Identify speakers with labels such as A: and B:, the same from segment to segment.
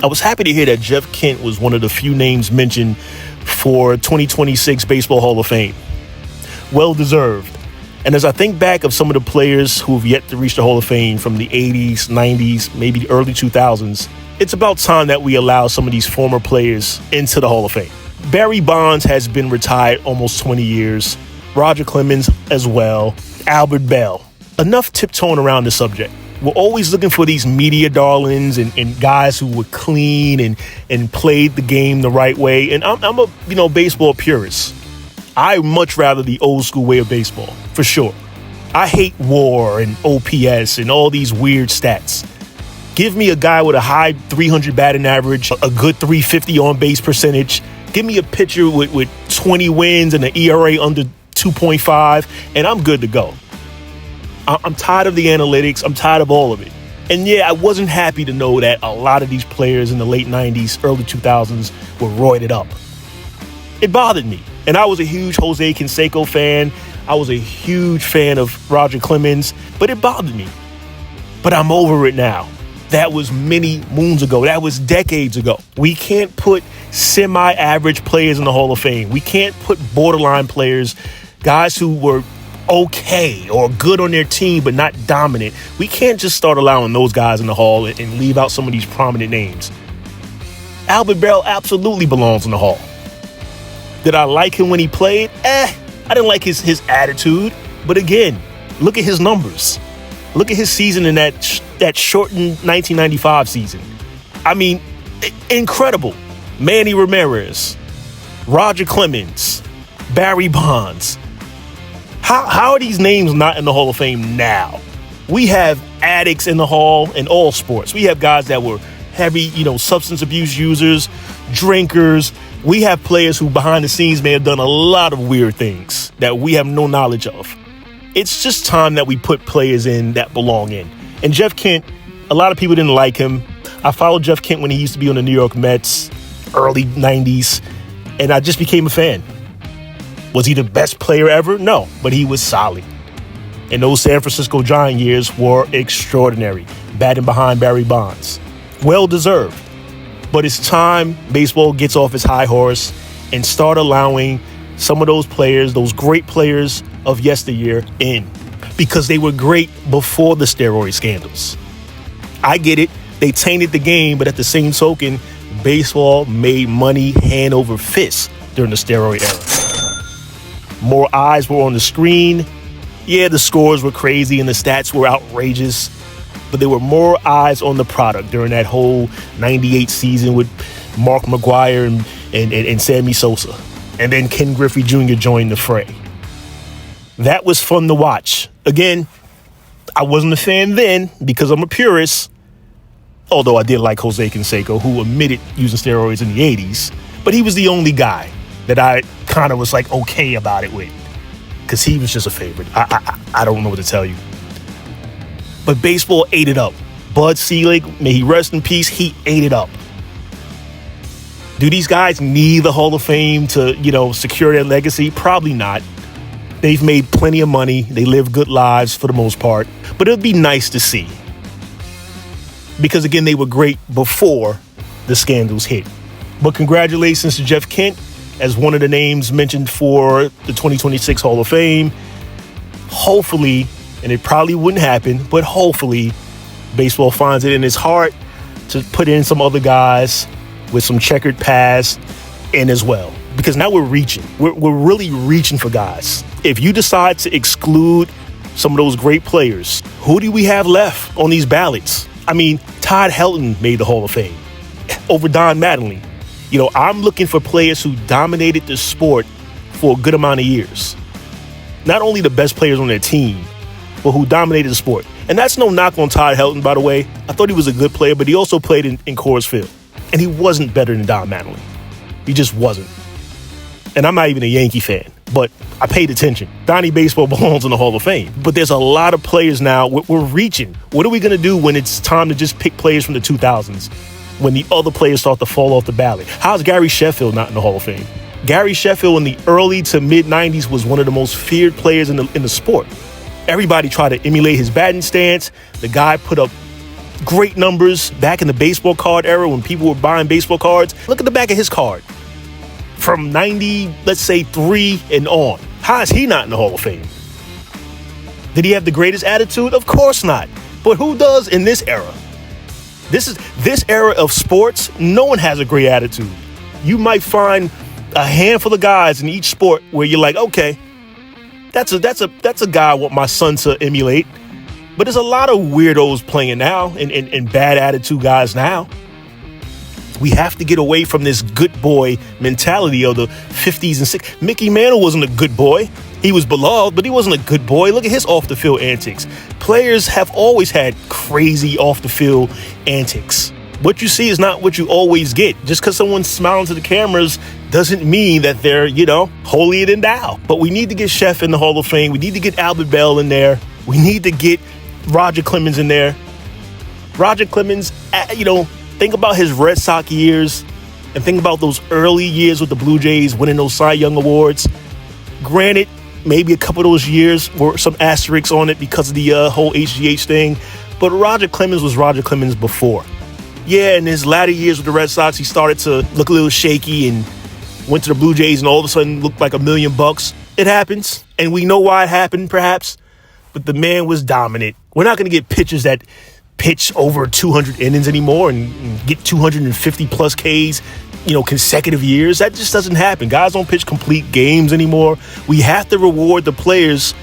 A: I was happy to hear that Jeff Kent was one of the few names mentioned for 2026 Baseball Hall of Fame. Well deserved. And as I think back of some of the players who have yet to reach the Hall of Fame from the 80s, 90s, maybe the early 2000s, it's about time that we allow some of these former players into the Hall of Fame. Barry Bonds has been retired almost 20 years. Roger Clemens as well. Albert Bell. Enough tiptoeing around the subject. We're always looking for these media darlings and guys who were clean and played the game the right way. And I'm a baseball purist. I much rather the old school way of baseball, for sure. I hate WAR and OPS and all these weird stats. Give me a guy with a high 300 batting average, a good 350 on base percentage. Give me a pitcher with 20 wins and an ERA under 2.5, and I'm good to go. I'm tired of the analytics. I'm tired of all of it. And yeah, I wasn't happy to know that a lot of these players in the late 90s, early 2000s were roided up. It bothered me. And I was a huge Jose Canseco fan. I was a huge fan of Roger Clemens, but it bothered me. But I'm over it now. That was many moons ago. That was decades ago. We can't put semi-average players in the Hall of Fame. We can't put borderline players, guys who were okay or good on their team but not dominant. We can't just start allowing those guys in the Hall and leave out some of these prominent names. Albert Bell absolutely belongs in the Hall. Did I like him when he played? I didn't like his attitude. But again, look at his numbers. Look at his season in that shortened 1995 season. I mean, incredible. Manny Ramirez, Roger Clemens, Barry Bonds. How are these names not in the Hall of Fame now? We have addicts in the Hall in all sports. We have guys that were heavy, substance abuse users, drinkers. We have players who behind the scenes may have done a lot of weird things that we have no knowledge of. It's just time that we put players in that belong in. And Jeff Kent, a lot of people didn't like him. I followed Jeff Kent when he used to be on the New York Mets, early 90s, and I just became a fan. Was he the best player ever? No, but he was solid. And those San Francisco Giant years were extraordinary, batting behind Barry Bonds. Well deserved. But it's time baseball gets off its high horse and start allowing some of those players, those great players of yesteryear, in. Because they were great before the steroid scandals. I get it. They tainted the game, but at the same token, baseball made money hand over fist during the steroid era. More eyes were on the screen. Yeah, the scores were crazy and the stats were outrageous, but there were more eyes on the product during that whole 98 season with Mark McGwire and Sammy Sosa. And then Ken Griffey Jr. joined the fray. That was fun to watch. Again, I wasn't a fan then because I'm a purist, although I did like Jose Canseco, who admitted using steroids in the 80s. But he was the only guy that I kind of was like okay about it with, because he was just a favorite. I don't know what to tell you. But baseball ate it up. Bud Selig, may he rest in peace, he ate it up. Do these guys need the Hall of Fame to, secure their legacy? Probably not. They've made plenty of money. They live good lives for the most part. But it would be nice to see. Because, again, they were great before the scandals hit. But congratulations to Jeff Kent as one of the names mentioned for the 2026 Hall of Fame. Hopefully, and it probably wouldn't happen, but hopefully baseball finds it in its heart to put in some other guys with some checkered past in as well. Because now we're reaching. We're really reaching for guys. If you decide to exclude some of those great players, who do we have left on these ballots? I mean, Todd Helton made the Hall of Fame over Don Mattingly. I'm looking for players who dominated the sport for a good amount of years. Not only the best players on their team, but who dominated the sport. And that's no knock on Todd Helton, by the way. I thought he was a good player, but he also played in Coors Field. And he wasn't better than Don Mattingly. He just wasn't. And I'm not even a Yankee fan, but I paid attention. Donnie Baseball belongs in the Hall of Fame. But there's a lot of players now. We're reaching. What are we going to do when it's time to just pick players from the 2000s? When the other players start to fall off the ballot? How's Gary Sheffield not in the Hall of Fame? Gary Sheffield in the early to mid-90s was one of the most feared players in the sport. Everybody tried to emulate his batting stance. The guy put up great numbers back in the baseball card era when people were buying baseball cards. Look at the back of his card. From 90, let's say 3 and on. How is he not in the Hall of Fame? Did he have the greatest attitude? Of course not. But who does in this era? This era of sports, no one has a great attitude. You might find a handful of guys in each sport where you're like, okay, that's a guy I want my son to emulate. But there's a lot of weirdos playing now and bad attitude guys now. We have to get away from this good boy mentality of the 50s and 60s. Mickey Mantle wasn't a good boy. He was beloved, but he wasn't a good boy. Look at his off-the-field antics. Players have always had crazy off-the-field antics. What you see is not what you always get. Just because someone's smiling to the cameras doesn't mean that they're, holier than thou. But we need to get Chef in the Hall of Fame. We need to get Albert Bell in there. We need to get Roger Clemens in there. Roger Clemens, think about his Red Sox years and think about those early years with the Blue Jays winning those Cy Young Awards. Granted, maybe a couple of those years were some asterisks on it because of the whole HGH thing. But Roger Clemens was Roger Clemens before. Yeah, in his latter years with the Red Sox, he started to look a little shaky and went to the Blue Jays and all of a sudden looked like $1 million. It happens, and we know why it happened, perhaps. But the man was dominant. We're not going to get pitchers that pitch over 200 innings anymore and get 250 plus Ks, consecutive years. That just doesn't happen. Guys don't pitch complete games anymore. We have to reward the players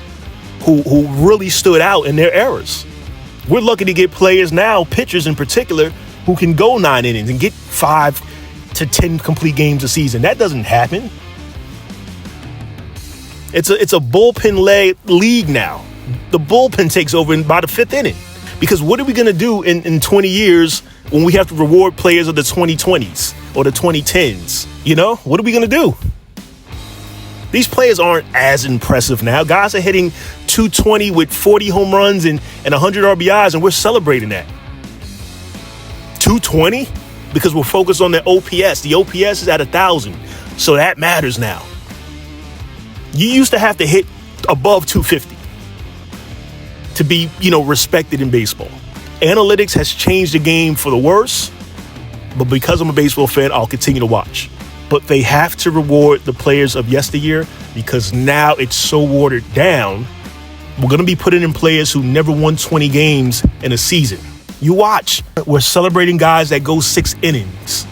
A: who really stood out in their eras. We're lucky to get players now, pitchers in particular, who can go 9 innings and get 5 to 10 complete games a season. That doesn't happen. It's a bullpen league now. The bullpen takes over by the 5th inning. Because what are we going to do in 20 years when we have to reward players of the 2020s or the 2010s? What are we going to do? These players aren't as impressive now. Guys are hitting 220 with 40 home runs and 100 RBIs, and we're celebrating that. 220? Because we're focused on the OPS. The OPS is at 1,000, so that matters now. You used to have to hit above 250 to be, respected in baseball. Analytics has changed the game for the worse, but because I'm a baseball fan, I'll continue to watch. But they have to reward the players of yesteryear because now it's so watered down. We're going to be putting in players who never won 20 games in a season. You watch. We're celebrating guys that go 6 innings,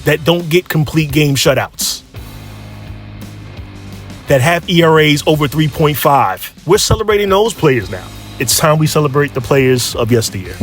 A: that don't get complete game shutouts, that have ERAs over 3.5. We're celebrating those players now. It's time we celebrate the players of yesteryear.